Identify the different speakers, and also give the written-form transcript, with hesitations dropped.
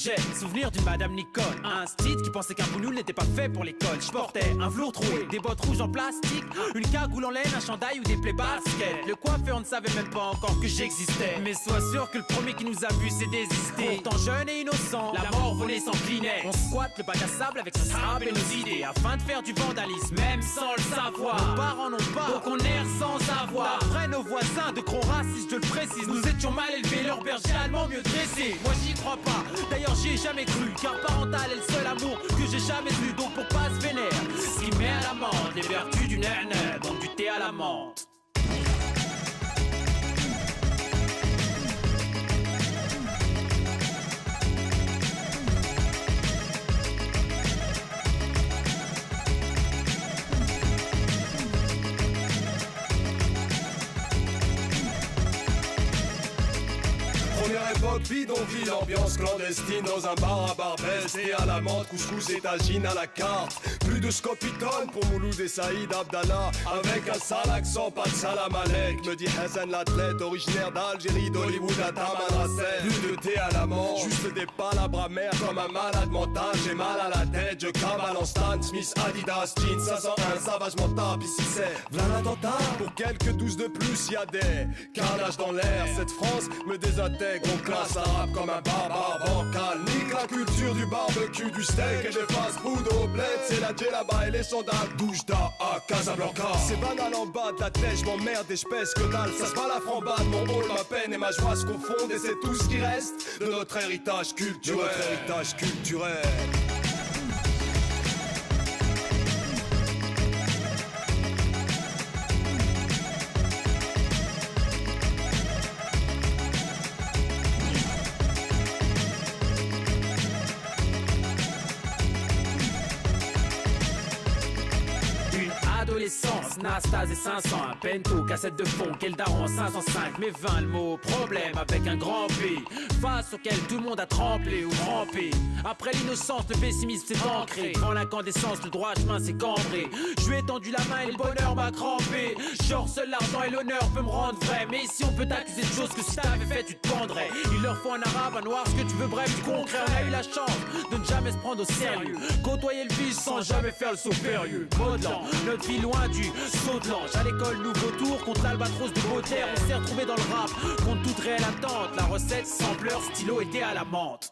Speaker 1: J'ai souvenir d'une madame Nicole, un style qui pensait qu'un boulot n'était pas fait pour l'école. Je portais un velours troué, des bottes rouges en plastique, une cagoule en laine, un chandail ou des plaies baskets. Le coiffeur ne savait même pas encore que j'existais. Mais sois sûr que le premier qui nous a vu s'est désisté. Pourtant jeune et innocent, la mort volait s'inclinait. On squatte le bac à sable avec ce sable et nos idées, afin de faire du vandalisme, même sans le savoir. Nos parents n'ont pas, donc on erre sans avoir. Après nos voisins de gros racistes, je le précise, nous étions mal élevés, leur berger allemand mieux dressé. Moi j'y crois pas, d'ailleurs j'y ai jamais cru, car parental est le seul amour que j'ai jamais vu. Donc pour pas se vénère, ce qui met à l'amende les vertus du nana, donc du thé à la menthe.
Speaker 2: Bidonville, ambiance clandestine dans un bar à Barbès et à la menthe, couscous et tagine à la carte. Plus de scopitone pour Mouloud et Saïd Abdallah, avec un sale accent, pas de salam alek, me dit Hassan l'athlète, originaire d'Algérie, d'Hollywood à Tamanrasset. Plus de thé à la menthe, juste des palabres amères comme un malade mental. J'ai mal à la tête, je cavale en Stan Smith, Adidas, jeans 501, savagement tape. Ici c'est v'là l'attentat. Pour quelques douces de plus, y'a des carnages dans l'air. Cette France me désintègre, on classe arabe comme un barbare bancal. Nique la culture du barbecue, du steak et des fast-food au bled. C'est la djellaba et les sandales Doujda à Casablanca. C'est banal en bas de la tête, j'm'emmerde et j'pèse que dalle. Ça se bat la frambade, mon rôle, ma peine et ma joie se confondent. Et c'est tout ce qui reste de notre héritage culturel.
Speaker 1: Adolescence, Nastase et 500, un Pento, cassette de fond, quel daron 505, mais 20 le mot, problème avec un grand P, face auquel tout le monde a tremblé ou trempé. Après l'innocence, le pessimisme s'est ancré, devant l'incandescence, le droit chemin s'est cambré. Je lui ai tendu la main et le bonheur m'a crampé. Genre seul l'argent et l'honneur peut me rendre vrai, mais ici on peut t'accuser de choses que si t'avais fait tu te pendrais. Il leur faut un arabe, un noir, ce que tu veux, bref du concret. On a eu la chance de ne jamais se prendre au sérieux, côtoyer le vice sans jamais faire le saut périlleux. Modelant, notre vie loin du saut de l'ange. À l'école, nouveau tour contre l'albatros de Baudelaire. On s'est retrouvé dans le rap contre toute réelle attente. La recette, sampleur, stylo était à la menthe.